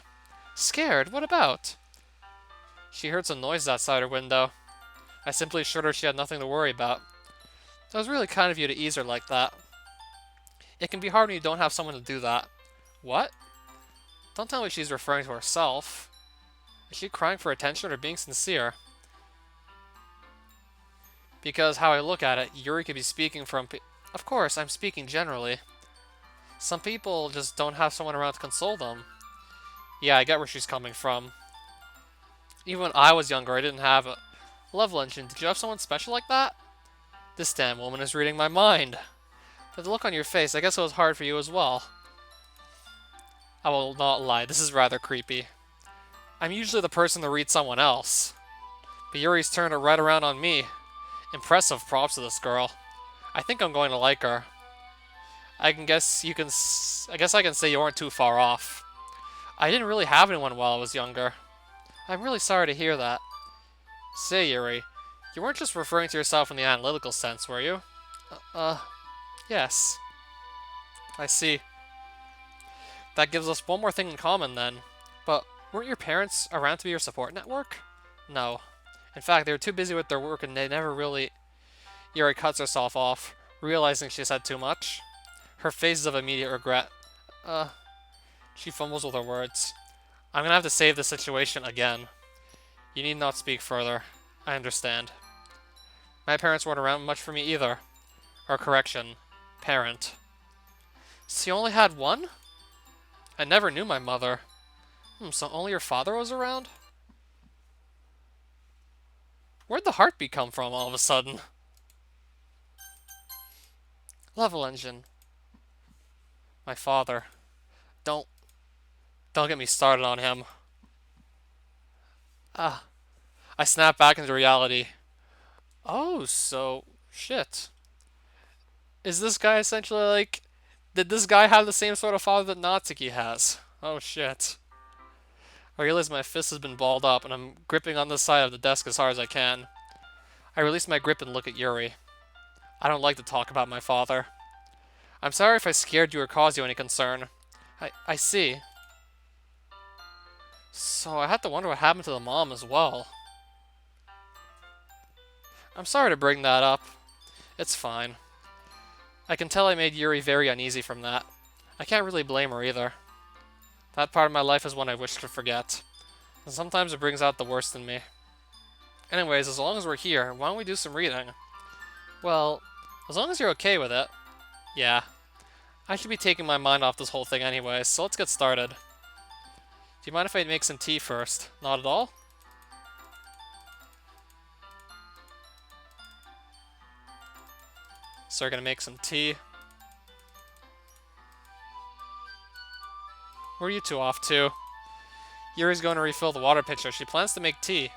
Scared? What about? She heard some noise outside her window. I simply assured her she had nothing to worry about. That was really kind of you to ease her like that. It can be hard when you don't have someone to do that. What? Don't tell me she's referring to herself. Is she crying for attention or being sincere? Because how I look at it, Yuri could be speaking from... Of course, I'm speaking generally. Some people just don't have someone around to console them. Yeah, I get where she's coming from. Even when I was younger, I didn't have a Level Engine. Did you have someone special like that? This damn woman is reading my mind. But the look on your face, I guess it was hard for you as well. I will not lie, this is rather creepy. I'm usually the person to read someone else. But Yuri's turned it right around on me. Impressive props to this girl. I think I'm going to like her. I guess I can say you weren't too far off. I didn't really have anyone while I was younger. I'm really sorry to hear that. Say, Yuri, you weren't just referring to yourself in the analytical sense, were you? Yes. I see. That gives us one more thing in common, then. But weren't your parents around to be your support network? No. In fact, they were too busy with their work and they never really... Yuri cuts herself off, realizing she said too much. Her face is of immediate regret. She fumbles with her words. I'm gonna have to save the situation again. You need not speak further. I understand. My parents weren't around much for me either. Or correction, parent. So you only had one? I never knew my mother. So only your father was around? Where'd the heartbeat come from all of a sudden? Level Engine. My father. Don't get me started on him. I snap back into reality. Oh, so... shit. Is this guy essentially like Did this guy have the same sort of father that Natsuki has? Oh shit. I realize my fist has been balled up and I'm gripping on the side of the desk as hard as I can. I release my grip and look at Yuri. I don't like to talk about my father. I'm sorry if I scared you or caused you any concern. I see. So I had to wonder what happened to the mom as well. I'm sorry to bring that up. It's fine. I can tell I made Yuri very uneasy from that. I can't really blame her either. That part of my life is one I wish to forget. And sometimes it brings out the worst in me. Anyways, as long as we're here, why don't we do some reading? Well, as long as you're okay with it. Yeah. I should be taking my mind off this whole thing anyway, so let's get started. Do you mind if I make some tea first? Not at all? So we're gonna make some tea. Where are you two off to? Yuri's going to refill the water pitcher. She plans to make tea.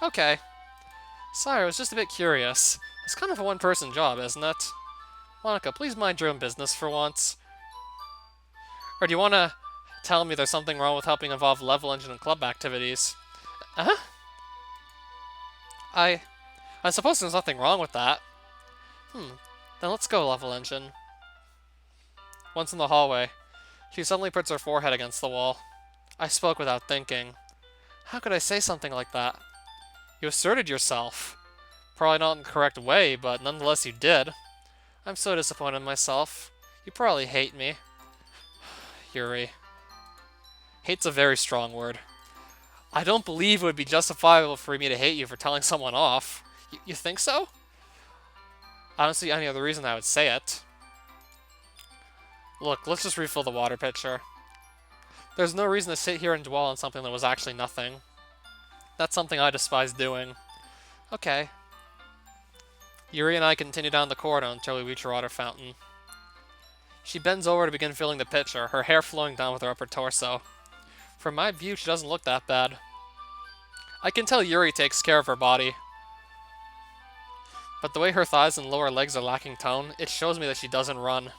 Okay. Sorry, I was just a bit curious. It's kind of a one-person job, isn't it? Monica, please mind your own business for once. Or do you want to tell me there's something wrong with helping involve Level Engine and club activities? Uh-huh. I suppose there's nothing wrong with that. Then let's go, Level Engine. Once in the hallway, she suddenly puts her forehead against the wall. I spoke without thinking. How could I say something like that? You asserted yourself. Probably not in the correct way, but nonetheless you did. I'm so disappointed in myself. You probably hate me. Yuri. Hate's a very strong word. I don't believe it would be justifiable for me to hate you for telling someone off. You think so? I don't see any other reason I would say it. Look, let's just refill the water pitcher. There's no reason to sit here and dwell on something that was actually nothing. That's something I despise doing. Okay. Yuri and I continue down the corridor until we reach her water fountain. She bends over to begin filling the pitcher, her hair flowing down with her upper torso. From my view, she doesn't look that bad. I can tell Yuri takes care of her body. But the way her thighs and lower legs are lacking tone, it shows me that she doesn't run.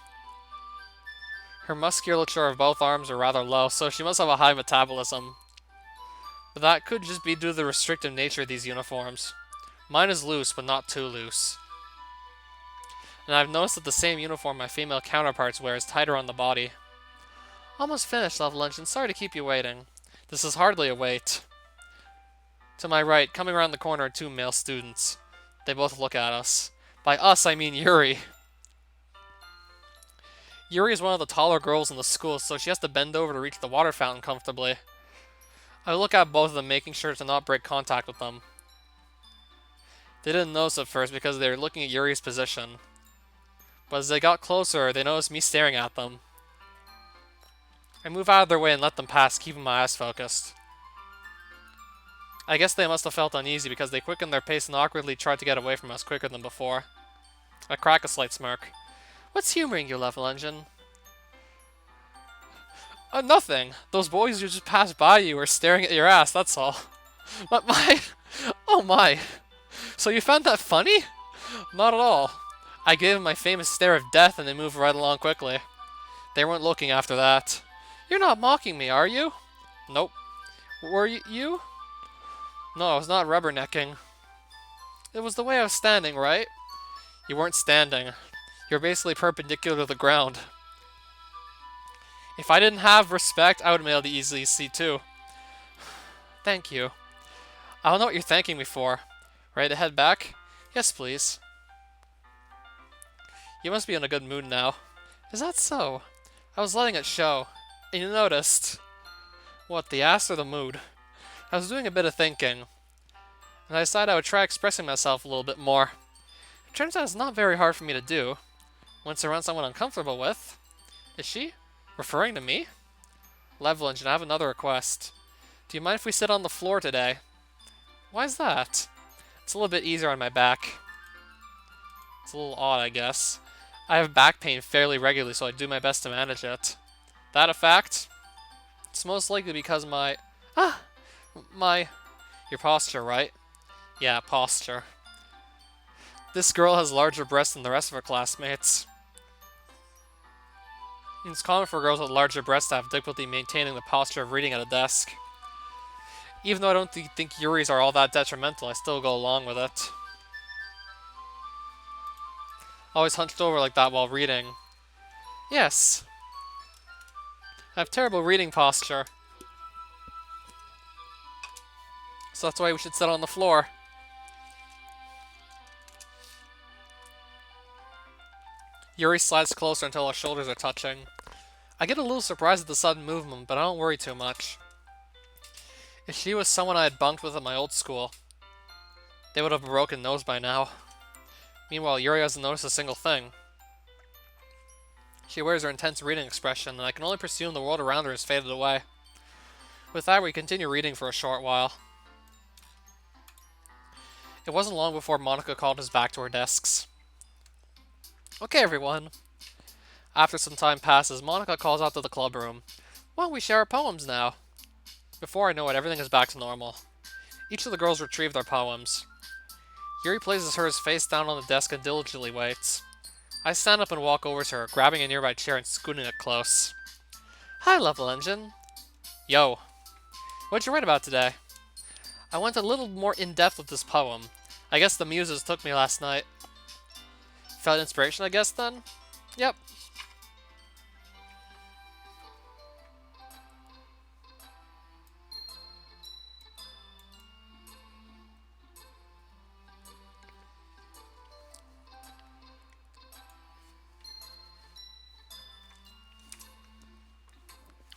Her musculature of both arms are rather low, so she must have a high metabolism. But that could just be due to the restrictive nature of these uniforms. Mine is loose, but not too loose. And I've noticed that the same uniform my female counterparts wear is tighter on the body. Almost finished, Level Engine. Sorry to keep you waiting. This is hardly a wait. To my right, coming around the corner, are two male students. They both look at us. By us, I mean Yuri. Yuri is one of the taller girls in the school, so she has to bend over to reach the water fountain comfortably. I look at both of them, making sure to not break contact with them. They didn't notice at first because they were looking at Yuri's position. But as they got closer, they noticed me staring at them. I move out of their way and let them pass, keeping my eyes focused. I guess they must have felt uneasy because they quickened their pace and awkwardly tried to get away from us quicker than before. I crack a slight smirk. What's humoring you, Level Engine? Nothing. Those boys who just passed by you were staring at your ass, that's all. But oh my. So you found that funny? Not at all. I gave them my famous stare of death and they moved right along quickly. They weren't looking after that. You're not mocking me, are you? Nope. Were you? No, I was not rubbernecking. It was the way I was standing, right? You weren't standing. You're basically perpendicular to the ground. If I didn't have respect, I would have been able to easily see too. Thank you. I don't know what you're thanking me for. Ready to head back? Yes, please. You must be in a good mood now. Is that so? I was letting it show. And you noticed. What, the ass or the mood? I was doing a bit of thinking. And I decided I would try expressing myself a little bit more. It turns out it's not very hard for me to do. Once around someone I'm comfortable with. Is she? Referring to me? Level Engine, I have another request. Do you mind if we sit on the floor today? Why is that? It's a little bit easier on my back. It's a little odd, I guess. I have back pain fairly regularly, so I do my best to manage it. That a fact? It's most likely because your posture, right? Yeah, posture. This girl has larger breasts than the rest of her classmates. It's common for girls with larger breasts to have difficulty maintaining the posture of reading at a desk. Even though I don't think Yuri's are all that detrimental, I still go along with it. Always hunched over like that while reading. Yes. I have terrible reading posture. So that's why we should sit on the floor. Yuri slides closer until our shoulders are touching. I get a little surprised at the sudden movement, but I don't worry too much. If she was someone I had bunked with at my old school, they would have a broken nose by now. Meanwhile, Yuri hasn't noticed a single thing. She wears her intense reading expression, and I can only presume the world around her has faded away. With that, we continue reading for a short while. It wasn't long before Monica called us back to our desks. Okay, everyone. After some time passes, Monica calls out to the club room. Why don't we share our poems now? Before I know it, everything is back to normal. Each of the girls retrieve their poems. Yuri places hers face down on the desk and diligently waits. I stand up and walk over to her, grabbing a nearby chair and scooting it close. Hi, Level Engine. Yo. What'd you write about today? I went a little more in-depth with this poem. I guess the muses took me last night. Felt inspiration, I guess, then? Yep.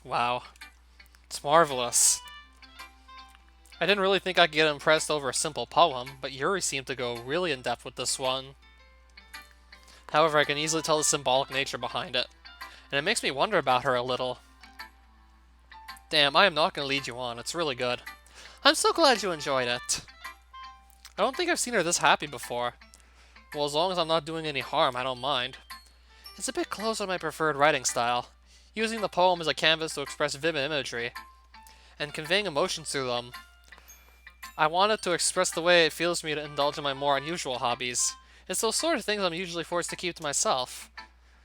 Wow. It's marvelous. I didn't really think I could get impressed over a simple poem, but Yuri seemed to go really in-depth with this one. However, I can easily tell the symbolic nature behind it, and it makes me wonder about her a little. Damn, I am not going to lead you on. It's really good. I'm so glad you enjoyed it. I don't think I've seen her this happy before. Well, as long as I'm not doing any harm, I don't mind. It's a bit close on my preferred writing style, using the poem as a canvas to express vivid imagery, and conveying emotions through them. I wanted to express the way it feels to me to indulge in my more unusual hobbies. It's those sort of things I'm usually forced to keep to myself,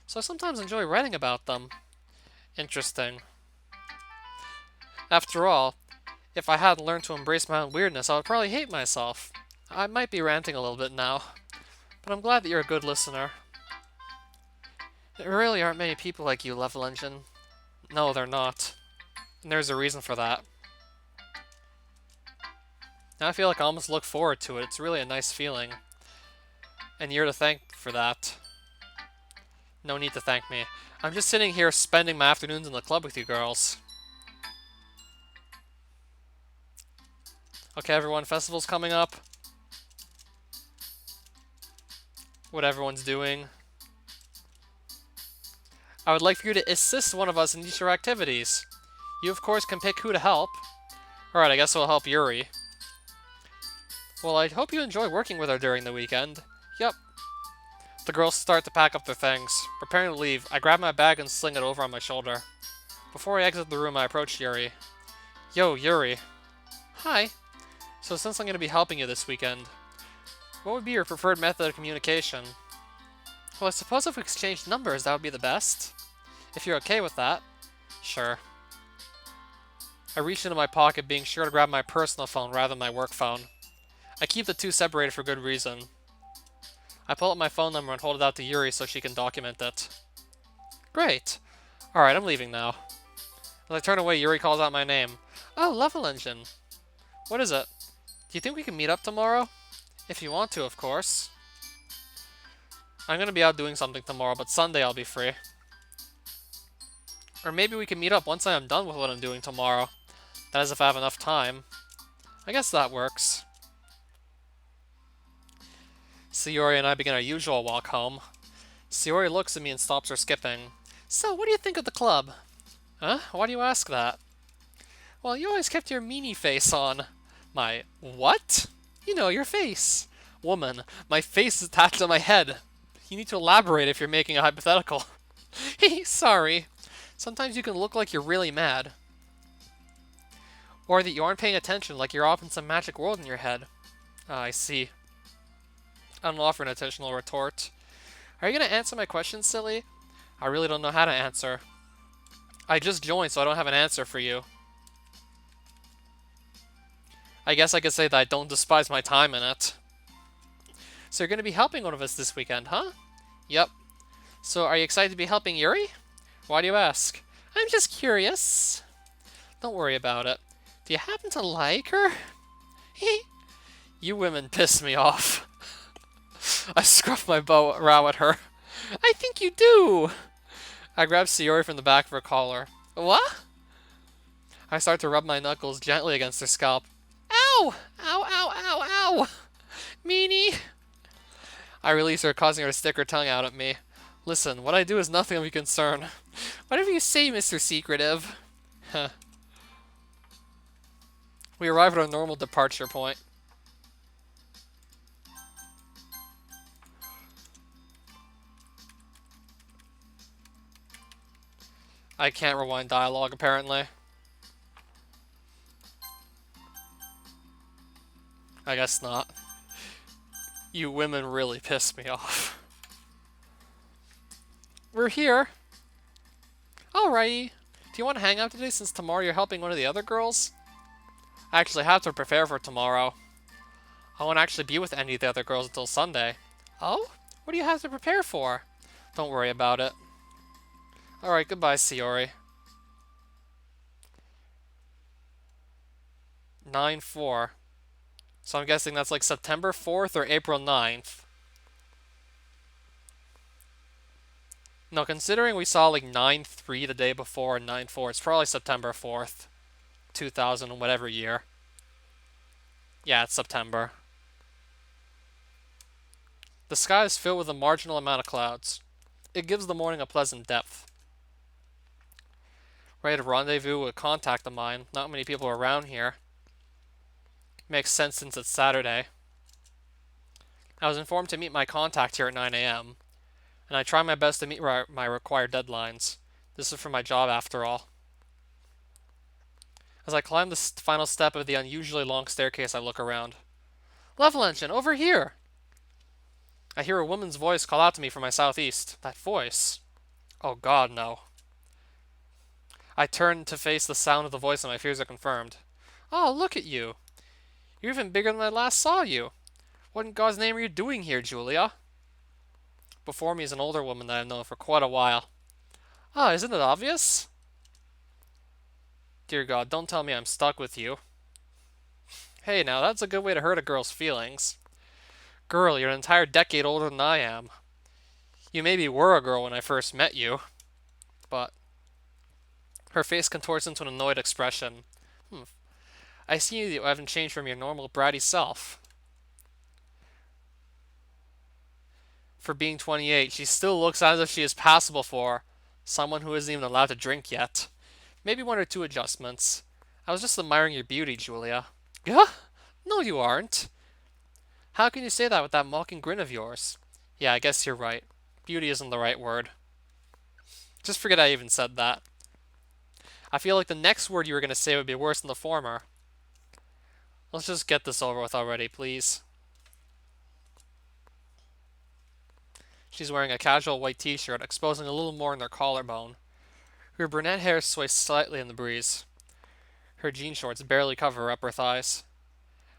so I sometimes enjoy writing about them. Interesting. After all, if I hadn't learned to embrace my own weirdness, I would probably hate myself. I might be ranting a little bit now, but I'm glad that you're a good listener. There really aren't many people like you, Level Engine. No, they're not. And there's a reason for that. Now I feel like I almost look forward to it. It's really a nice feeling. And you're to thank for that. No need to thank me. I'm just sitting here spending my afternoons in the club with you girls. Okay, everyone, festival's coming up. What everyone's doing. I would like for you to assist one of us in each of our activities. You, of course, can pick who to help. Alright, I guess I'll help Yuri. Well, I hope you enjoy working with her during the weekend. Yep. The girls start to pack up their things. Preparing to leave, I grab my bag and sling it over on my shoulder. Before I exit the room, I approach Yuri. Yo, Yuri. Hi. So since I'm going to be helping you this weekend, what would be your preferred method of communication? Well, I suppose if we exchanged numbers, that would be the best. If you're okay with that. Sure. I reach into my pocket, being sure to grab my personal phone rather than my work phone. I keep the two separated for good reason. I pull up my phone number and hold it out to Yuri so she can document it. Great. Alright, I'm leaving now. As I turn away, Yuri calls out my name. Oh, Level Engine. What is it? Do you think we can meet up tomorrow? If you want to, of course. I'm going to be out doing something tomorrow, but Sunday I'll be free. Or maybe we can meet up once I am done with what I'm doing tomorrow. That is if I have enough time. I guess that works. Sayori and I begin our usual walk home. Sayori looks at me and stops her skipping. So, what do you think of the club? Huh? Why do you ask that? Well, you always kept your meanie face on. My what? You know, your face. Woman, my face is attached to my head. You need to elaborate if you're making a hypothetical. Hee, sorry. Sometimes you can look like you're really mad. Or that you aren't paying attention, like you're off in some magic world in your head. Ah, I see. I don't offer an additional retort. Are you going to answer my question, silly? I really don't know how to answer. I just joined, so I don't have an answer for you. I guess I could say that I don't despise my time in it. So you're going to be helping one of us this weekend, huh? Yep. So are you excited to be helping Yuri? Why do you ask? I'm just curious. Don't worry about it. Do you happen to like her? You women piss me off. I scruff my brow at her. I think you do. I grab Sayori from the back of her collar. What? I start to rub my knuckles gently against her scalp. Ow! Ow, ow, ow, ow! Meanie! I release her, causing her to stick her tongue out at me. Listen, what I do is nothing of your concern. Whatever you say, Mr. Secretive. We arrive at our normal departure point. I can't rewind dialogue, apparently. I guess not. You women really piss me off. We're here. Alrighty. Do you want to hang out today since tomorrow you're helping one of the other girls? I actually have to prepare for tomorrow. I won't actually be with any of the other girls until Sunday. Oh? What do you have to prepare for? Don't worry about it. Alright, goodbye, Sayori. 9/4. So I'm guessing that's like September 4th or April 9th. No, considering we saw like 9/3 the day before and 9/4, it's probably September 4th, 2000 and whatever year. Yeah, it's September. The sky is filled with a marginal amount of clouds. It gives the morning a pleasant depth. Ready to rendezvous with a contact of mine. Not many people are around here. Makes sense since it's Saturday. I was informed to meet my contact here at 9 a.m., and I try my best to meet my required deadlines. This is for my job after all. As I climb the final step of the unusually long staircase, I look around. Level engine, over here! I hear a woman's voice call out to me from my southeast. That voice. Oh god, no. I turn to face the sound of the voice and my fears are confirmed. Oh, look at you. You're even bigger than I last saw you. What in God's name are you doing here, Julia? Before me is an older woman that I've known for quite a while. Ah, isn't it obvious? Dear God, don't tell me I'm stuck with you. Hey, now, that's a good way to hurt a girl's feelings. Girl, you're an entire decade older than I am. You maybe were a girl when I first met you, but... Her face contorts into an annoyed expression. I see you haven't changed from your normal bratty self. For being 28, she still looks as if she is passable for someone who isn't even allowed to drink yet. Maybe one or two adjustments. I was just admiring your beauty, Julia. Yeah? No, you aren't. How can you say that with that mocking grin of yours? Yeah, I guess you're right. Beauty isn't the right word. Just forget I even said that. I feel like the next word you were going to say would be worse than the former. Let's just get this over with already, please. She's wearing a casual white t-shirt, exposing a little more in her collarbone. Her brunette hair sways slightly in the breeze. Her jean shorts barely cover her upper thighs.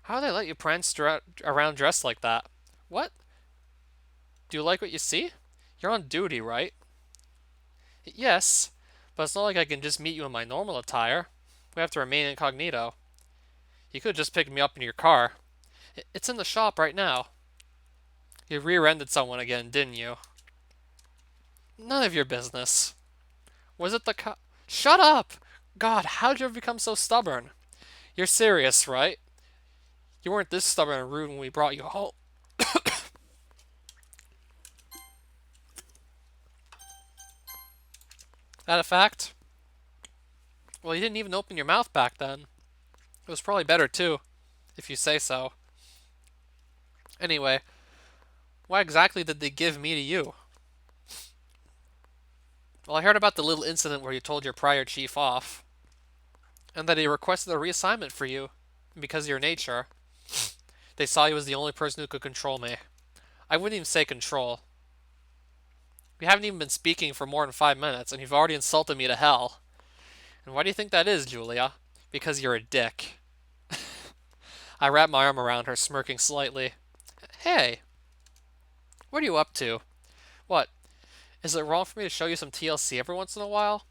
How do they let you prance around dressed like that? What? Do you like what you see? You're on duty, right? Yes, but it's not like I can just meet you in my normal attire. We have to remain incognito. You could have just picked me up in your car. It's in the shop right now. You rear-ended someone again, didn't you? None of your business. Was it the Shut up! God, how'd you ever become so stubborn? You're serious, right? You weren't this stubborn and rude when we brought you home. That a fact? Well, you didn't even open your mouth back then. It was probably better, too, if you say so. Anyway, why exactly did they give me to you? Well, I heard about the little incident where you told your prior chief off, and that he requested a reassignment for you because of your nature. They saw you as the only person who could control me. I wouldn't even say control. We haven't even been speaking for more than 5 minutes, and you've already insulted me to hell. And why do you think that is, Julia? Because you're a dick. I wrap my arm around her, smirking slightly. Hey, what are you up to? What? Is it wrong for me to show you some TLC every once in a while?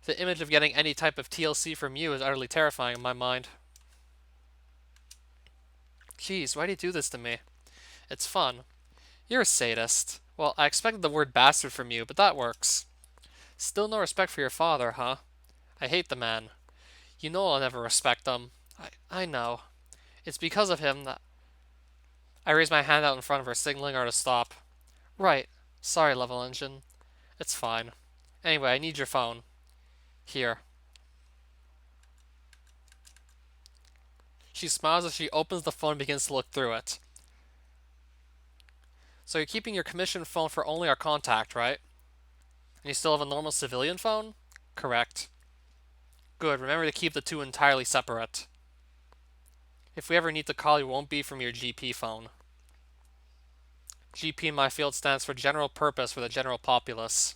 The image of getting any type of TLC from you is utterly terrifying in my mind. Jeez, why do you do this to me? It's fun. You're a sadist. Well, I expected the word bastard from you, but that works. Still no respect for your father, huh? I hate the man. You know I'll never respect him. I know. It's because of him that... I raise my hand out in front of her, signaling her to stop. Right. Sorry, Level Engine. It's fine. Anyway, I need your phone. Here. She smiles as she opens the phone and begins to look through it. So you're keeping your commission phone for only our contact, right? And you still have a normal civilian phone? Correct. Good, remember to keep the two entirely separate. If we ever need to call you, it won't be from your GP phone. GP in my field stands for General Purpose for the General Populace.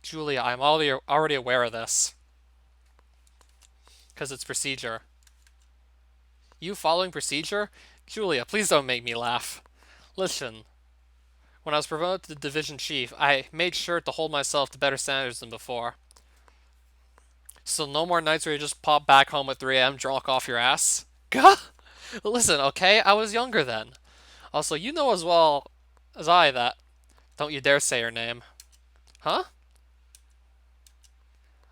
Julia, I'm already aware of this. Because it's procedure. You following procedure? Julia, please don't make me laugh. Listen, when I was promoted to Division Chief, I made sure to hold myself to better standards than before. So no more nights where you just pop back home at 3 a.m. drunk off your ass? Gah! Listen, okay? I was younger then. Also, you know as well as I that... Don't you dare say her name. Huh?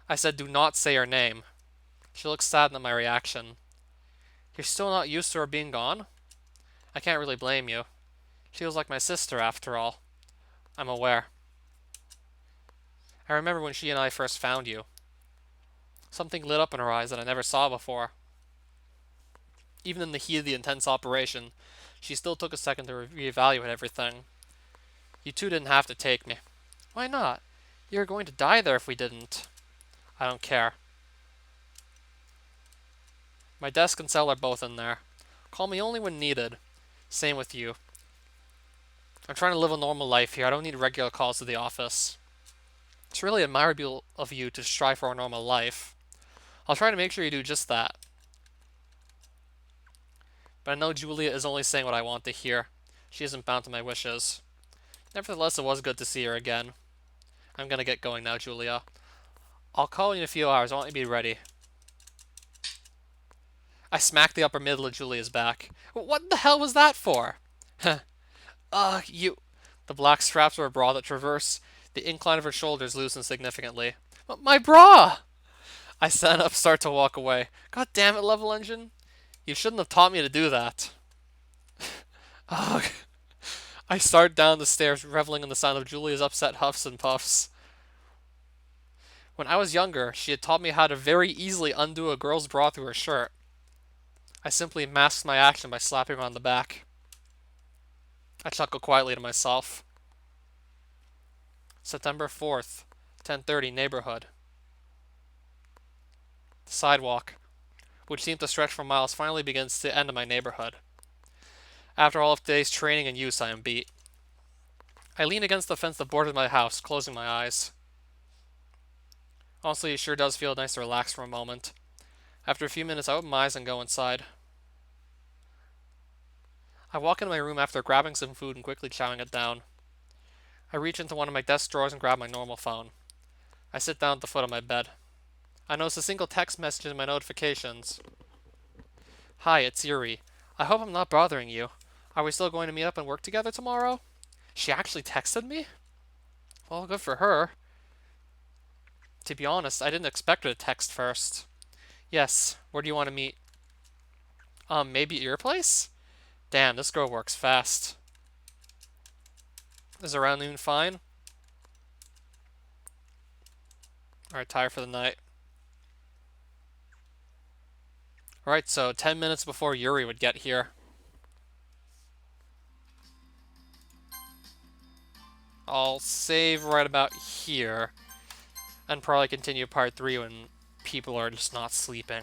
I said do not say her name. She looks saddened at my reaction. You're still not used to her being gone? I can't really blame you. She was like my sister, after all. I'm aware. I remember when she and I first found you. Something lit up in her eyes that I never saw before. Even in the heat of the intense operation, she still took a second to reevaluate everything. You two didn't have to take me. Why not? You were going to die there if we didn't. I don't care. My desk and cell are both in there. Call me only when needed. Same with you. I'm trying to live a normal life here. I don't need regular calls to the office. It's really admirable of you to strive for a normal life. I'll try to make sure you do just that. But I know Julia is only saying what I want to hear. She isn't bound to my wishes. Nevertheless, it was good to see her again. I'm gonna get going now, Julia. I'll call you in a few hours. I want you to be ready. I smacked the upper middle of Julia's back. What the hell was that for? You... The black straps of her bra that traverse the incline of her shoulders loosened significantly. My bra! I stand up, start to walk away. God damn it, Level Engine. You shouldn't have taught me to do that. Ugh. I start down the stairs, reveling in the sound of Julia's upset huffs and puffs. When I was younger, she had taught me how to very easily undo a girl's bra through her shirt. I simply masked my action by slapping her on the back. I chuckled quietly to myself. September 4th, 10:30, neighborhood. The sidewalk, which seemed to stretch for miles, finally begins to end in my neighborhood. After all of today's training and use, I am beat. I lean against the fence that borders my house, closing my eyes. Honestly, it sure does feel nice to relax for a moment. After a few minutes, I open my eyes and go inside. I walk into my room after grabbing some food and quickly chowing it down. I reach into one of my desk drawers and grab my normal phone. I sit down at the foot of my bed. I notice a single text message in my notifications. Hi, it's Yuri. I hope I'm not bothering you. Are we still going to meet up and work together tomorrow? She actually texted me? Well, good for her. To be honest, I didn't expect her to text first. Yes, where do you want to meet? Maybe at your place? Damn, this girl works fast. Is around noon fine? Alright, tired for the night. Alright, so 10 minutes before Yuri would get here. I'll save right about here. And probably continue part 3 when people are just not sleeping.